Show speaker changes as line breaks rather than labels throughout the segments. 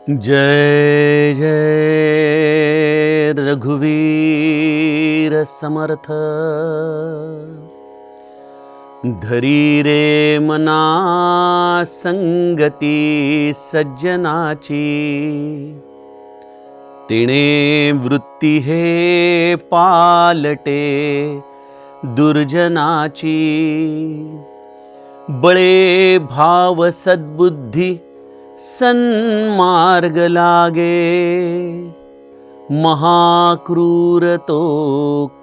जय जय रघुवीर समर्थ। धरी रे मना संगती सज्जनाची, तिने वृत्ती हे पालटे दुर्जनाची। बळे भाव सद्बुद्धी सन्मार्ग लागे, महाक्रूर तो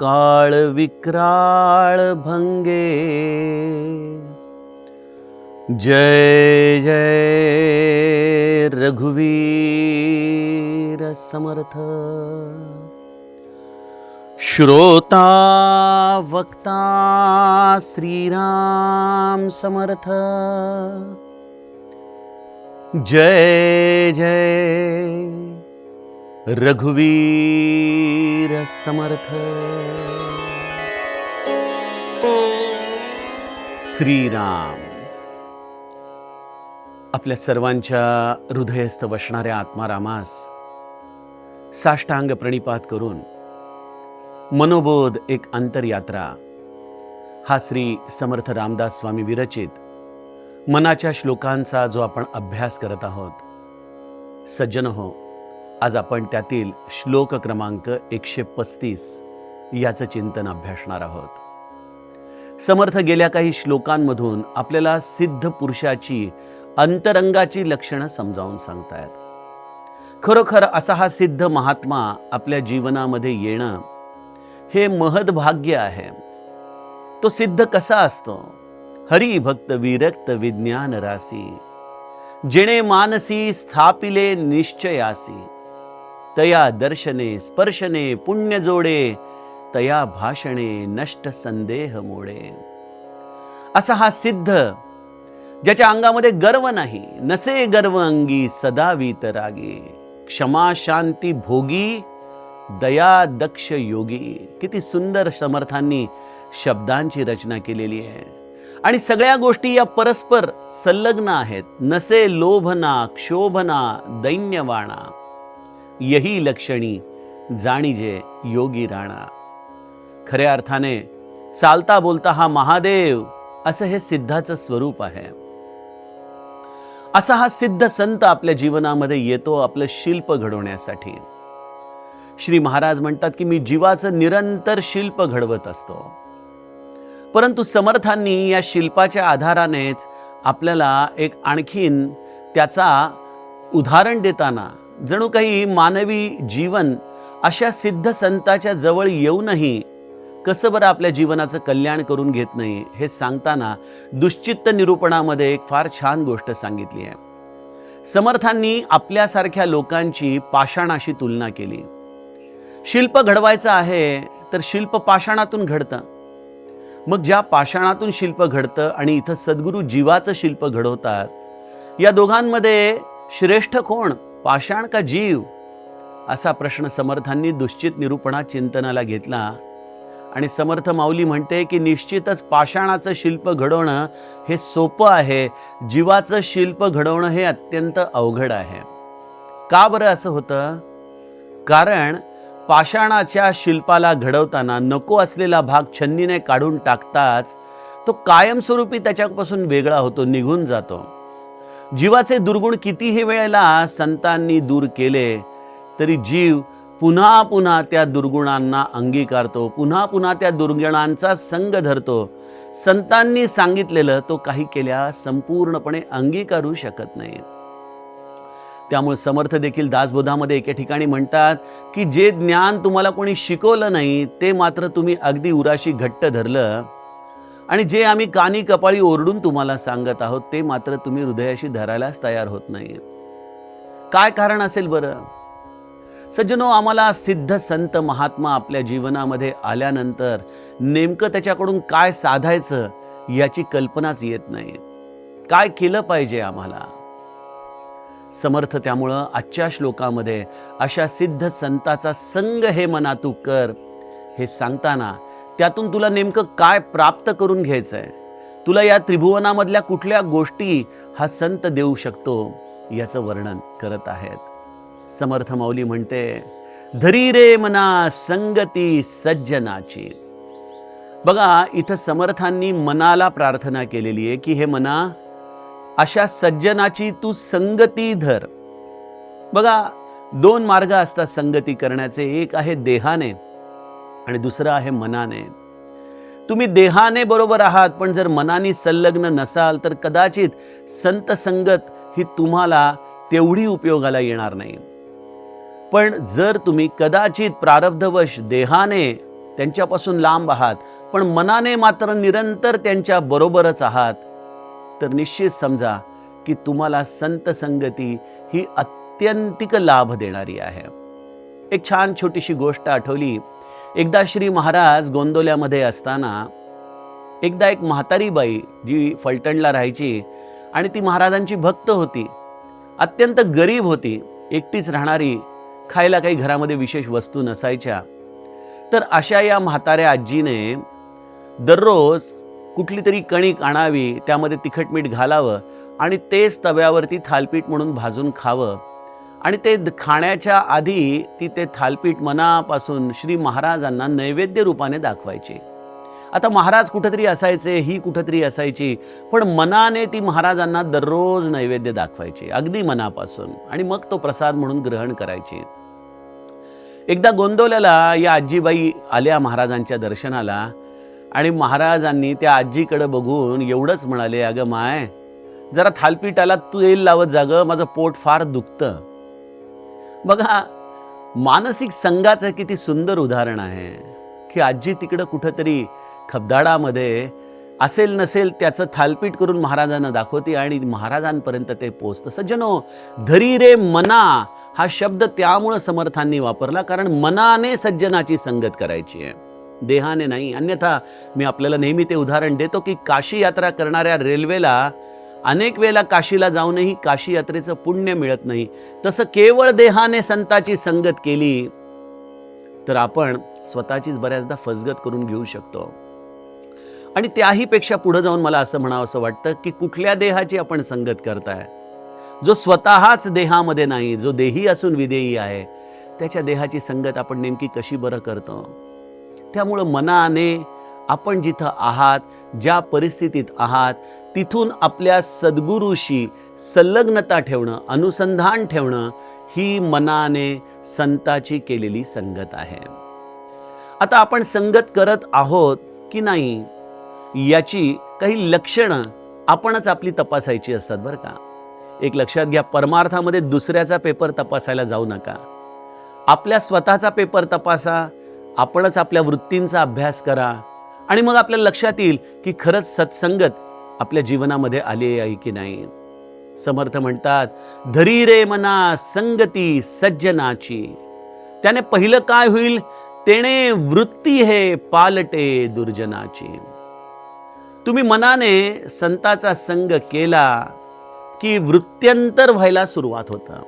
काळ विक्राळ भंगे। जय जय रघुवीर समर्थ। श्रोता वक्ता श्रीराम समर्थ। जय जय रघुवीर समर्थ। श्रीराम आपल्या सर्वांच्या हृदयस्थ वसणाऱ्या आत्मारामास साष्टांग प्रणिपात करून मनोबोध एक अंतरयात्रा हा श्री समर्थ रामदास स्वामी विरचित मनाच्या श्लोकांचा जो आपण अभ्यास करत आहोत। सज्जन हो, आज आपण त्यातील श्लोक क्रमांक 135 याचं चिंतन अभ्यासणार आहोत। समर्थ गेल्या काही श्लोकांमधून आपल्याला सिद्ध पुरुषाची अंतरंगाची लक्षणं समजावून सांगतायत। खरोखर असा हा सिद्ध महात्मा आपल्या जीवनामध्ये येणं हे महद भाग्य आहे। तो सिद्ध कसा असतो? हरी भक्त विरक्त विज्ञान रासी, जेणे मानसी स्थापिले निश्चयासी। तया दर्शने स्पर्शने पुण्य जोडे, तया भाषणे नष्ट संदेह मोडे। असा हा सिद्ध ज्याच्या अंगामध्ये गर्व नाही, नसे गर्व अंगी सदा वीतरागी। क्षमा शांती भोगी, दया दक्ष योगी। किती सुंदर समर्थांनी शब्दांची रचना केलेली आहे। आणि सगळ्या गोष्टी या परस्पर संलग्न आहेत। नसे लोभना क्षोभना दैन्यवाणा, यही लक्षणी जाणीजे योगी राणा। खऱ्या अर्थाने चालता बोलता हा महादेव असं हे सिद्धाचं स्वरूप आहे। असा हा सिद्ध संत आपल्या जीवनामध्ये येतो आपलं शिल्प घडवण्यासाठी। श्री महाराज म्हणतात की मी जीवाचं निरंतर शिल्प घडवत असतो। परंतु समर्थांनी या शिल्पाच्या आधारानेच आपल्याला एक आणखीन त्याचा उदाहरण देताना जणू काही मानवी जीवन अशा सिद्ध संताच्या जवळ येऊनही कसं बरं आपल्या जीवनाचं कल्याण करून घेत नाही हे सांगताना दुश्चित्त निरूपणामध्ये एक फार छान गोष्ट सांगितली आहे। समर्थांनी आपल्यासारख्या लोकांची पाषाणाशी तुलना केली। शिल्प घडवायचं आहे तर शिल्प पाषाणातून घडतं। मग ज्या पाषाणातून शिल्प घडतं आणि इथं सद्गुरू जीवाचं शिल्प घडवतात, या दोघांमध्ये श्रेष्ठ कोण, पाषाण का जीव? असा प्रश्न समर्थांनी दुश्चित निरूपणात चिंतनाला घेतला। आणि समर्थ माऊली म्हणते की निश्चितच पाषाणाचं शिल्प घडवणं हे सोपं आहे, जीवाचं शिल्प घडवणं हे अत्यंत अवघड आहे। का बरं असं होतं? कारण पाषाणाच्या शिल्पाला घडवताना नको असलेला भाग छन्नीने काढून टाकताच तो कायमस्वरूपी त्याच्यापासून वेगळा होतो, निघून जातो। जीवाचे दुर्गुण कितीही वेळेला संतांनी दूर केले तरी जीव पुन्हा पुन्हा त्या दुर्गुणांना अंगीकारतो, पुन्हा पुन्हा त्या दुर्गुणांचा संग धरतो। संतांनी सांगितलेलं तो काही केल्या संपूर्णपणे अंगीकारू शकत नाही। त्यामुळे समर्थ देखील दासबोधामध्ये एके ठिकाणी म्हणतात की जे ज्ञान तुम्हाला कोणी शिकवलं नाही ते मात्र तुम्ही अगदी उराशी घट्ट धरलं, आणि जे आम्ही कानी कपाळी ओरडून तुम्हाला सांगत आहोत ते मात्र तुम्ही हृदयाशी धरायलाच तयार होत नाही। काय कारण असेल बरं? सज्जनो, आम्हाला सिद्ध संत महात्मा आपल्या जीवनामध्ये आल्यानंतर नेमकं त्याच्याकडून काय साधायचं याची कल्पनाच येत नाही। काय केलं पाहिजे आम्हाला? समर्थ त्यामुळं आजच्या श्लोकामध्ये अशा सिद्ध संताचा संग हे मना तू कर हे सांगताना त्यातून तुला नेमकं काय प्राप्त करून घ्यायचंय, तुला या त्रिभुवनामधल्या कुठल्या गोष्टी हा संत देऊ शकतो याचं वर्णन करत आहेत। समर्थ माऊली म्हणते, धरी रे मना संगती सज्जनाची. बघा, इथं समर्थांनी मनाला प्रार्थना केलेली आहे की हे मना, अशा सज्जनाची तू संगती धर. बघा, दोन मार्ग असतात संगती करण्याचे. एक आहे देहाने आणि दुसरं आहे मनाने. तुम्ही देहाने बरोबर आहात, पण जर मनाने संलग्न नसाल तर कदाचित संत संगत ही तुम्हाला तेवढी उपयोगाला येणार नाही. पण जर तुम्ही कदाचित प्रारब्धवश देहाने त्यांच्यापासून लांब आहात, पण मनाने मात्र निरंतर त्यांच्या बरोबरच आहात, तर निश्चित समजा की तुम्हाला संत संगती ही अत्यंतिक लाभ देणारी आहे. एक छान छोटीशी गोष्ट आठवली. एकदा श्री महाराज गोंदवल्यामध्ये असताना एकदा एक म्हातारी बाई जी फलटणला राहायची आणि ती महाराजांची भक्त होती, अत्यंत गरीब होती, एकटीच राहणारी, खायला काही घरामध्ये विशेष वस्तू नसायच्या. तर अशा या म्हाताऱ्या आजीने दररोज कुठली तरी कणिक आणावी, त्यामध्ये तिखट मीठ घालावं आणि तेच तव्यावरती थालपीठ म्हणून भाजून खावं. आणि ते खाण्याच्या आधी ती ते थालपीठ मनापासून श्री महाराजांना नैवेद्य रूपाने दाखवायचे. आता महाराज कुठेतरी असायचे, ही कुठेतरी असायची, पण मनाने ती महाराजांना दररोज नैवेद्य दाखवायचे, अगदी मनापासून, आणि मग तो प्रसाद म्हणून ग्रहण करायचे. एकदा गोंदवल्याला या आजीबाई आल्या महाराजांच्या दर्शनाला आणि महाराजांनी त्या आजीकडे बघून एवढंच म्हणाले, अगं माय, जरा थालपीठाला तेल लावत जागं, माझं पोट फार दुखतं. बघा, मानसिक संघाचं किती सुंदर उदाहरण आहे की आजी तिकडं कुठंतरी खबदाडामध्ये असेल नसेल त्याचं थालपीठ करून महाराजांना दाखवते आणि महाराजांपर्यंत ते पोचतं. सज्जनो, धरी रे मना हा शब्द त्यामुळं समर्थांनी वापरला कारण मनाने सज्जनाची संगत करायची आहे, देहाने नाही. अन्यथा मी आपल्याला नेहमी ते उदाहरण देतो की काशी यात्रा करणाऱ्या रेल्वेला अनेक वेळेला काशीला जाऊनही काशी यात्रेचं पुण्य मिळत नाही. तसं केवळ देहाने संताची संगत केली तर आपण स्वतःचीच बऱ्याचदा फसगत करून घेऊ शकतो. आणि त्याही पेक्षा पुढे जाऊन मला असं म्हणावं असं वाटतं की कुठल्या देहाची आपण संगत करताय. जो स्वतःच देहामध्ये नाही, जो देही असून विदेही आहे, त्याच्या देहाची संगत आपण नेमकी कशी बरं करतो. त्यामुळं मनाने आपण जिथं आहात, ज्या परिस्थितीत आहात, तिथून आपल्या सद्गुरूशी संलग्नता ठेवणं, अनुसंधान ठेवणं, ही मनाने संताची केलेली संगत आहे. आता आपण संगत करत आहोत की नाही याची काही लक्षणं आपणच आपली तपासायची असतात बरं का. एक लक्षात घ्या, परमार्थामध्ये दुसऱ्याचा पेपर तपासायला जाऊ नका. आपल्या स्वतःचा पेपर तपासा, आपणच आपल्या वृत्तींचा अभ्यास करा आणि मग आपल्याला लक्षात येईल की खरंच सत्संगत आपल्या जीवनामध्ये आली आहे की नाही. समर्थ म्हणतात, धरी रे मना संगती सज्जनाची. त्याने पहिलं काय होईल, तेणे वृत्ती हे पालटे दुर्जनाची. तुम्ही मनाने संताचा संग केला की वृत्त्यंतर व्हायला सुरुवात होतं.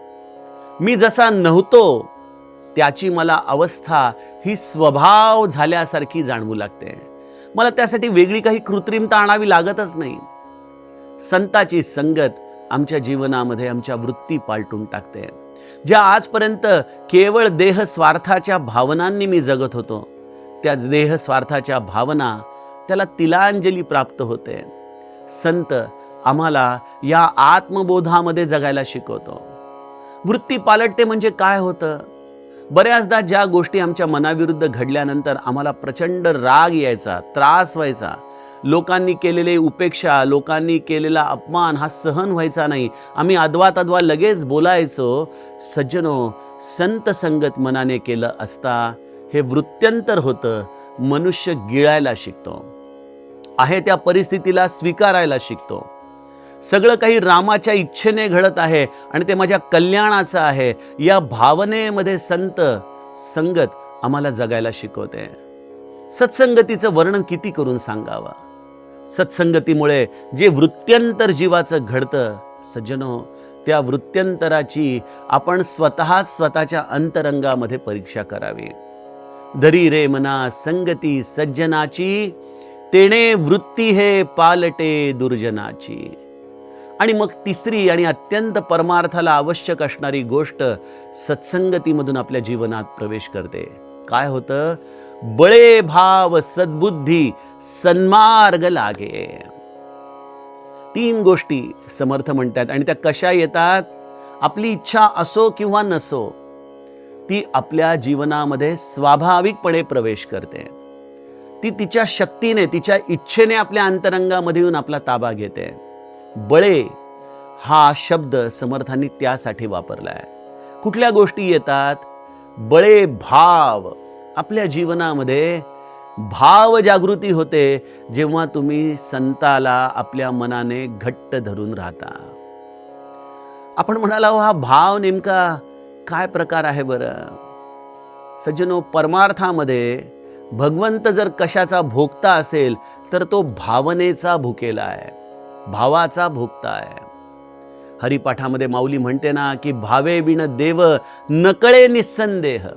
मी जसा नव्हतो त्याची मला अवस्था ही स्वभाव झाल्यासारखी जाणवू लागते. मला त्यासाठी वेगळी काही कृत्रिमता आणावी लागतच नाही. संताची संगत आमच्या जीवनामध्ये आमच्या वृत्ती पालटून टाकते. ज्या आजपर्यंत केवळ देह स्वार्थाच्या भावनांनी मी जगत होतो, त्याच देह स्वार्थाच्या भावना त्याला तिलांजली प्राप्त होते. संत आम्हाला या आत्मबोधामध्ये जगायला शिकवतो. वृत्ती पालटते म्हणजे काय होतं, बऱ्याचदा ज्या गोष्टी आमच्या मनाविरुद्ध घडल्यानंतर आम्हाला प्रचंड राग यायचा, त्रास व्हायचा, लोकांनी केलेले उपेक्षा, लोकांनी केलेला अपमान हा सहन व्हायचा नाही, आम्ही अद्वा तद्वा लगेच बोलायचो. सज्जनो, संत संगत मनाने केलं असता हे वृत्त्यंतर होतं. मनुष्य गिळायला शिकतो, आहे त्या परिस्थितीला स्वीकारायला शिकतो. सगळं काही रामाच्या इच्छेने घडत आहे आणि ते माझ्या कल्याणाचं आहे, या भावनेमध्ये संत संगत आम्हाला जगायला शिकवते. सत्संगतीचं वर्णन किती करून सांगावं. सत्संगतीमुळे जे वृत्त्यंतर जीवाचं घडतं, सज्जनो, त्या वृत्त्यंतराची आपण स्वतःच्या अंतरंगामध्ये परीक्षा करावी. धरी रे मना संगती सज्जनाची, तेणे वृत्ती हे पालटे दुर्जनाची. आणि मग तिसरी आणि अत्यंत परमार्थाला आवश्यक असणारी गोष्ट सत्संगतीमधून आपल्या जीवनात प्रवेश करते. काय होतं? बळे भाव सद्बुद्धी सन्मार्ग लागे. 3 गोष्टी समर्थ म्हणतात आणि त्या कशा येतात? आपली इच्छा असो किंवा नसो, ती आपल्या जीवनामध्ये स्वाभाविकपणे प्रवेश करते. ती तिच्या शक्तीने, तिच्या इच्छेने आपल्या अंतरंगामध्ये येऊन आपला ताबा घेते. बळे हा शब्द समर्थांनी त्यासाठी वापरला आहे. कुठल्या गोष्टी येतात? बळे भाव. आपल्या जीवनामध्ये भाव जागृती होते जेव्हा तुम्ही संताला आपल्या मनाने घट्ट धरून राहता. आपण म्हणाला, हा भाव नेमका काय प्रकार आहे बरं? सज्जनो, परमार्थामध्ये भगवंत जर कशाचा भोगता असेल तर तो भावनेचा भुकेला आहे, भावाचा भोगता आहे. हरिपाठामध्ये माऊली म्हणते ना की भावे विण देव नकळे निस्संदेह.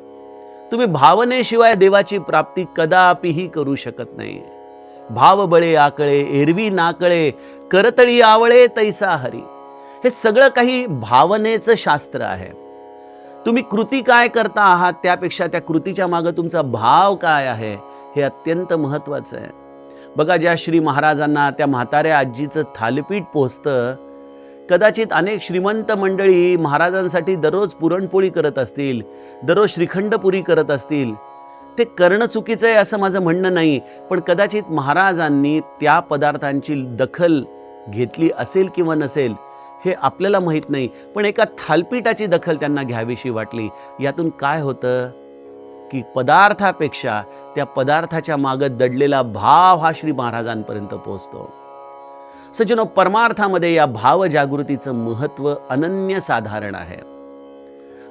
तुम्ही भावनेशिवाय देवाची प्राप्ती कदापिही करू शकत नाही. भाव बळे आकळे एरवी नाकळे करतळी आवळे तैसा हरी. हे सगळं काही भावनेचं शास्त्र आहे. तुम्ही कृती काय करता आहात त्यापेक्षा त्या कृतीच्या मागे तुमचा भाव काय आहे हे अत्यंत महत्त्वाचं आहे. बघा, ज्या श्री महाराजांना त्या म्हाताऱ्या आजीचं थालीपीठ पोचतं, कदाचित अनेक श्रीमंत मंडळी महाराजांसाठी दररोज पुरणपोळी करत असतील, दररोज श्रीखंडपुरी करत असतील. ते करणं चुकीचं आहे असं माझं म्हणणं नाही, पण कदाचित महाराजांनी त्या पदार्थांची दखल घेतली असेल किंवा नसेल हे आपल्याला माहीत नाही, पण एका थालपीठाची दखल त्यांना घ्यावीशी वाटली. यातून काय होतं की पदार्थापेक्षा त्या पदार्थाच्या मागं दडलेला भाव हा श्री महाराजांपर्यंत पोहोचतो. सज्जनो, परमार्थामध्ये या भाव जागृतीचं महत्त्व अनन्यसाधारण आहे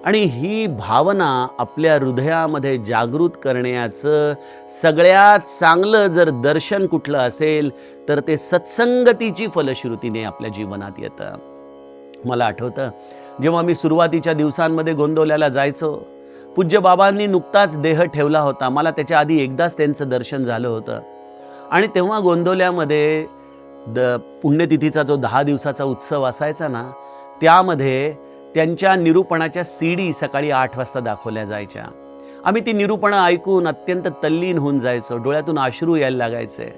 आणि ही भावना आपल्या हृदयामध्ये जागृत करण्याचं सगळ्यात चांगलं जर दर्शन कुठलं असेल तर ते सत्संगतीची फलश्रुतीने आपल्या जीवनात येतं. मला आठवतं, जेव्हा मी सुरुवातीच्या दिवसांमध्ये गोंदवल्याला जायचो, पूज्य बाबांनी नुकताच देह ठेवला होता. मला त्याच्या आधी एकदाच त्यांचं दर्शन झालं होतं आणि तेव्हा गोंदवल्यामध्ये पुण्यतिथीचा जो 10 दिवसाचा उत्सव असायचा ना, त्यामध्ये त्यांच्या निरूपणाच्या सीडी सकाळी 8 वाजता दाखवल्या जायच्या. आम्ही ती निरूपणं ऐकून अत्यंत तल्लीन होऊन जायचो, डोळ्यातून अश्रू यायला लागायचे.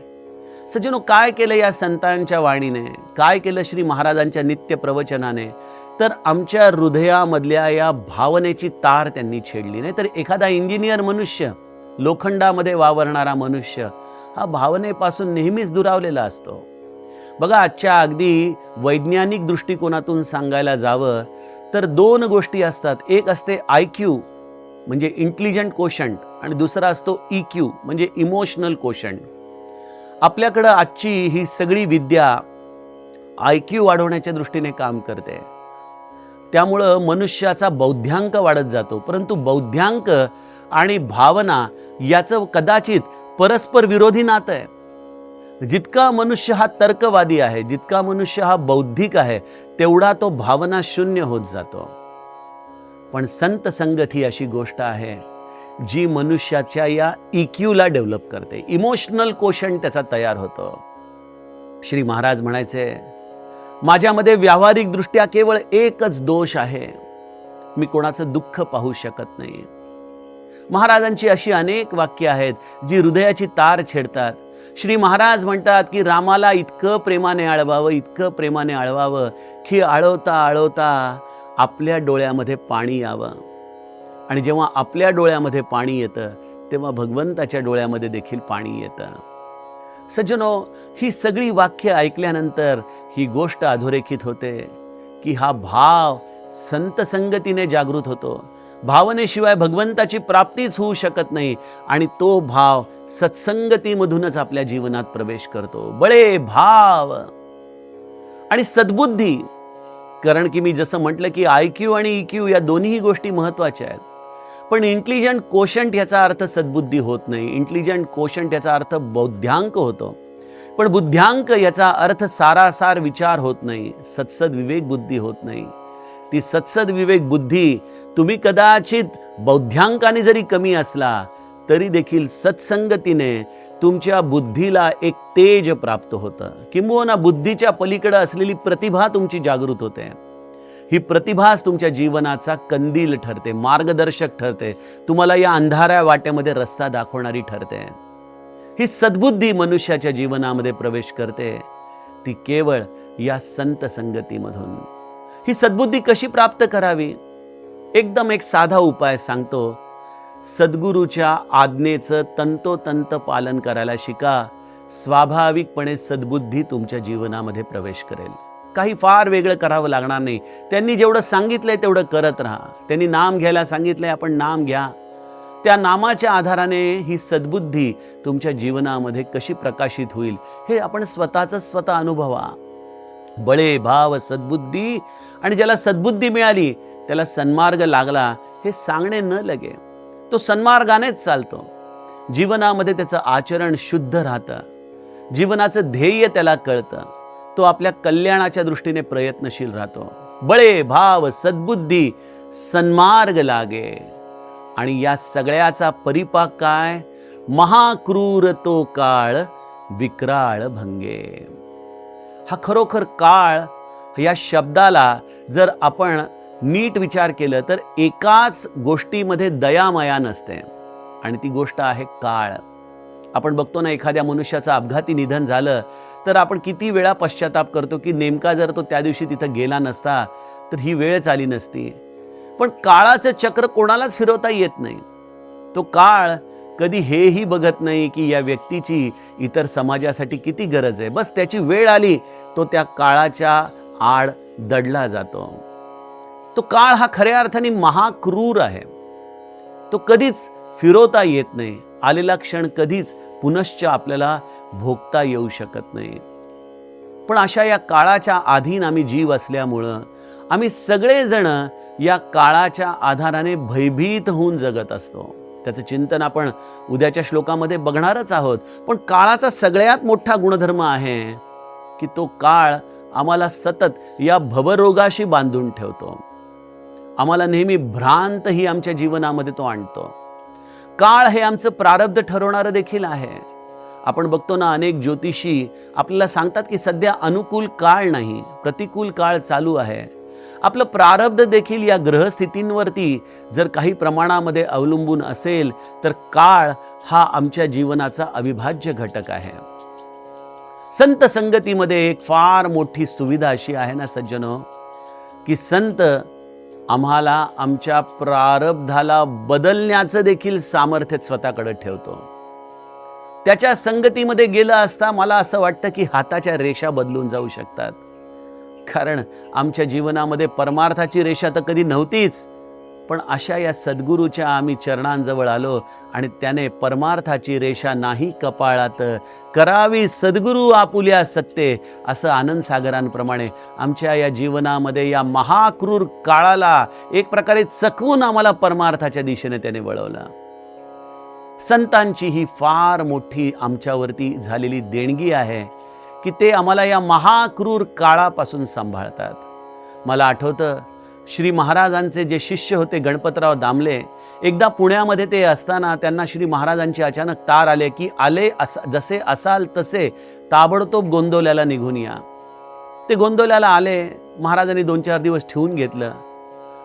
सज्जनो, काय केलं या संतांच्या वाणीने, काय केलं श्री महाराजांच्या नित्य प्रवचनाने, तर आमच्या हृदयामधल्या या भावनेची तार त्यांनी छेडली. नाही तर एखादा इंजिनियर मनुष्य, लोखंडामध्ये वावरणारा मनुष्य हा भावनेपासून नेहमीच दुरावलेला असतो. बघा, आजच्या अगदी वैज्ञानिक दृष्टिकोनातून सांगायला जावं तर 2 गोष्टी असतात. एक असते IQ म्हणजे इंटेलिजंट कोशंट आणि दुसरा असतो EQ म्हणजे इमोशनल कोशंट. आपल्याकडं आजची ही सगळी विद्या IQ वाढवण्याच्या दृष्टीने काम करते. त्यामुळं मनुष्याचा बौद्ध्यांक वाढत जातो, परंतु बौद्ध्यांक आणि भावना याचं कदाचित परस्पर विरोधी नातं आहे. जितका मनुष्य हा तर्कवादी आहे, जितका मनुष्य हा बौद्धिक आहे, तेवढा तो भावना शून्य होत जातो. पण संत संगत ही अशी गोष्ट आहे जी मनुष्याच्या या EQला डेव्हलप करते, इमोशनल कोशंट त्याचा तयार होतो. श्री महाराज म्हणायचे, माझ्यामध्ये व्यावहारिक दृष्ट्या केवळ एकच दोष आहे, मी कोणाचं दुःख पाहू शकत नाही. महाराजांची अशी अनेक वाक्य आहेत जी हृदयाची तार छेडतात. श्री महाराज म्हणतात की रामाला इतकं प्रेमाने आळवावं, इतकं प्रेमाने आळवावं की आळवता आळवता आपल्या डोळ्यामध्ये पाणी यावं. आणि जेव्हा आपल्या डोळ्यामध्ये पाणी येतं तेव्हा भगवंताच्या डोळ्यामध्ये देखील पाणी येतं. सज्जनो, ही सगळी वाक्य ऐकल्यानंतर ही गोष्ट अधोरेखित होते की हा भाव संत संगतीने जागृत होतो. भावनेशिवाय भगवंताची प्राप्तीच होऊ शकत नाही आणि तो भाव सत्संगतीमधूनच आपल्या जीवनात प्रवेश करतो. बळे भाव आणि सद्बुद्धी. कारण की मी जसं म्हटलं की IQ आणि EQ या दोन्ही गोष्टी महत्त्वाच्या आहेत, पण इंटेलिजंट कोशंट याचा अर्थ सद्बुद्धी होत नाही. इंटेलिजंट कोशंट याचा अर्थ बौद्ध्यांक होतो, पण बुद्ध्यांक याचा अर्थ सारासार विचार होत नाही, सत्सद विवेक बुद्धी होत नाही. ती सत्सद विवेक बुद्धी तुम्ही कदाचित बौद्ध्यांकाने जरी कमी असला तरी देखील सत्संगतीने तुमच्या बुद्धीला एक तेज प्राप्त होतं, किंबहुना बुद्धीच्या पलीकडे असलेली प्रतिभा तुमची जागृत होते. ही प्रतिभाच तुमच्या जीवनाचा कंदील ठरते, मार्गदर्शक ठरते, तुम्हाला या अंधाऱ्या वाटेमध्ये रस्ता दाखवणारी ठरते. ही सद्बुद्धी मनुष्याच्या जीवनामध्ये प्रवेश करते, ती केवळ या संत संगतीमधून. ही सद्बुद्धी कशी प्राप्त करावी? एकदम एक साधा उपाय सांगतो. सद्गुरूच्या आज्ञेचं तंतोतंत पालन करायला शिका. स्वाभाविकपणे सद्बुद्धी तुमच्या जीवनामध्ये प्रवेश करेल. काही फार वेगळं करावं लागणार नाही. त्यांनी जेवढं सांगितलंय तेवढं करत राहा. त्यांनी नाम घ्यायला सांगितलंय, आपण नाम घ्या. त्या नामाच्या आधाराने ही सद्बुद्धी तुमच्या जीवनामध्ये कशी प्रकाशित होईल हे आपण स्वतः अनुभवा. बळे भाव सद्बुद्धी, आणि ज्याला सद्बुद्धी मिळाली त्याला सन्मार्ग लागला हे सांगणे न लगे. तो सन्मार्गानेच चालतो. जीवनामध्ये त्याचं आचरण शुद्ध राहतं. जीवनाचं ध्येय त्याला कळतं. तो आपल्या कल्याणाच्या दृष्टीने प्रयत्नशील राहतो. बळे भाव सद्बुद्धी सन्मार्ग लागे. आणि या सगळ्याचा परिपाक काय? महाक्रूर तो काळ विक्राळ भंगे. हा खरोखर काळ या शब्दाला जर आपण नीट विचार केलं तर एकाच गोष्टीमध्ये दयामाया नसते, आणि ती गोष्ट आहे काळ. आपण बघतो ना, एखाद्या मनुष्याचं अपघाती निधन झालं तर आपण किती वेळा पश्चाताप करतो की नेमका जर तो त्या दिवशी तिथं गेला नसता तर ही वेळच आली नसती. पण काळाचं चक्र कोणालाच फिरवता येत नाही. तो काळ कधी हेही बघत नाही की या व्यक्तीची इतर समाजासाठी किती गरज आहे. बस त्याची वेळ आली तो त्या काळाच्या आड दडला जातो. तो काळ हा खऱ्या अर्थाने महाक्रूर आहे. तो कधीच फिरवता येत नाही. आलेला क्षण कधीच पुनश्च आपल्याला भोगता येऊ शकत नाही. पण अशा या काळाच्या अधीन आम्ही जीव असल्यामुळं आम्ही सगळेजण या काळाच्या आधाराने भयभीत होऊन जगत असतो. त्याचं चिंतन आपण उद्याच्या श्लोकामध्ये बघणारच आहोत. पण काळाचा सगळ्यात मोठा गुणधर्म आहे की तो काळ आम्हाला सतत या भवरोगाशी बांधून ठेवतो. आम्हाला नेहमी भ्रांत ही आमच्या जीवनामध्ये तो आणतो. काळ हे आमचं प्रारब्ध ठरवणारं देखील आहे. आपण बघतो ना, अनेक ज्योतिषी आपल्याला सांगतात की सध्या अनुकूल काळ नाही, प्रतिकूल काळ चालू आहे. आपलं प्रारब्ध देखील या ग्रहस्थितींवरती जर काही प्रमाणामध्ये अवलंबून असेल तर काळ हा आमच्या जीवनाचा अविभाज्य घटक आहे. संत संगतीमध्ये एक फार मोठी सुविधा अशी आहे ना सज्जनो, की संत आम्हाला आमच्या प्रारब्धाला बदलण्याचं देखील सामर्थ्य स्वतःकडे ठेवतो. त्याच्या संगतीमध्ये गेलं असता मला असं वाटतं की हाताच्या रेषा बदलून जाऊ शकतात. कारण आमच्या जीवनामध्ये परमार्थाची रेषा तर कधी नव्हतीच, पण अशा या सद्गुरूच्या आम्ही चरणांजवळ आलो आणि त्याने परमार्थाची रेषा नाही कपाळात करावी सद्गुरू आपुल्या सत्ते, असं आनंद सागरांप्रमाणे आमच्या या जीवनामध्ये या महाक्रूर काळाला एक प्रकारे चकवून आम्हाला परमार्थाच्या दिशेने त्याने वळवलं. संतांची ही फार मोठी आमच्यावरती झालेली देणगी आहे की ते आम्हाला या महाक्रूर काळापासून सांभाळतात. मला आठवतं श्री महाराजांचे जे शिष्य होते गणपतराव दामले, एकदा पुण्यामध्ये ते असताना त्यांना श्री महाराजांची अचानक तार आले की जसे असाल तसे ताबडतोब गोंदवल्याला निघून या. ते गोंदवल्याला आले. महाराजांनी 2-4 दिवस ठेवून घेतलं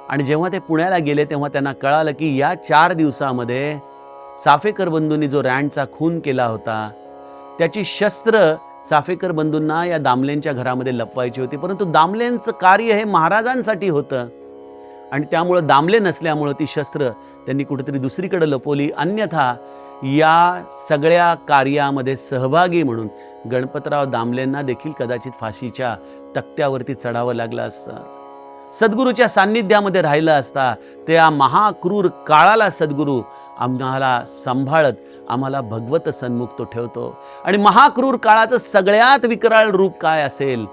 आणि जेव्हा ते पुण्याला गेले तेव्हा त्यांना कळालं की या 4 दिवसामध्ये चाफेकर बंधूंनी जो रँडचा खून केला होता त्याची शस्त्र चाफेकर बंधूंना या दामलेंच्या घरामध्ये लपवायची होती. परंतु दामलेंचं कार्य हे महाराजांसाठी होतं आणि त्यामुळं दामले नसल्यामुळं ती शस्त्र त्यांनी कुठेतरी दुसरीकडे लपवली. अन्यथा या सगळ्या कार्यामध्ये सहभागी म्हणून गणपतराव दामलेंना देखील कदाचित फाशीच्या तक्त्यावरती चढावं लागलं असतं. सद्गुरूच्या सान्निध्यामध्ये राहिलं असता त्या महाक्रूर काळाला सद्गुरू आम्हाला सांभाळत आम्हाला भगवत सन्मुख तो ठेवतो. आणि महाक्रूर काळाचं सगळ्यात विकराळ रूप काय असेल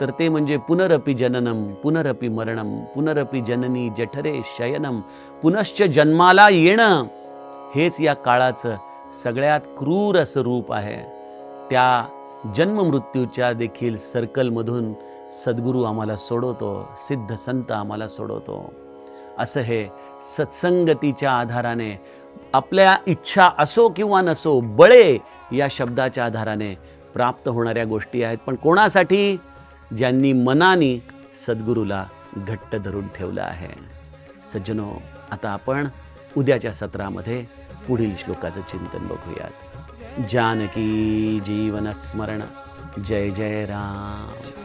तर ते म्हणजे पुनरपि जननम पुनरपि मरणम पुनरपि जननी जठरे शयनम, पुनश्च जन्माला येणं हेच या काळाचं सगळ्यात क्रूर असं रूप आहे. त्या जन्म मृत्यूच्या देखील सर्कलमधून सद्गुरू आम्हाला सोडवतो, सिद्ध संत आम्हाला सोडवतो. असं हे सत्संगतीच्या आधाराने आपल्या इच्छा असो किंवा नसो, बळे या शब्दाच्या आधाराने प्राप्त होणाऱ्या गोष्टी आहेत. पण कोणासाठी? ज्यांनी मनाने सद्गुरूला घट्ट धरून ठेवलं आहे. सज्जनो, आता आपण उद्याच्या सत्रामध्ये पुढील श्लोकाचं चिंतन बघूयात. जानकी जीवन स्मरण. जय जय राम.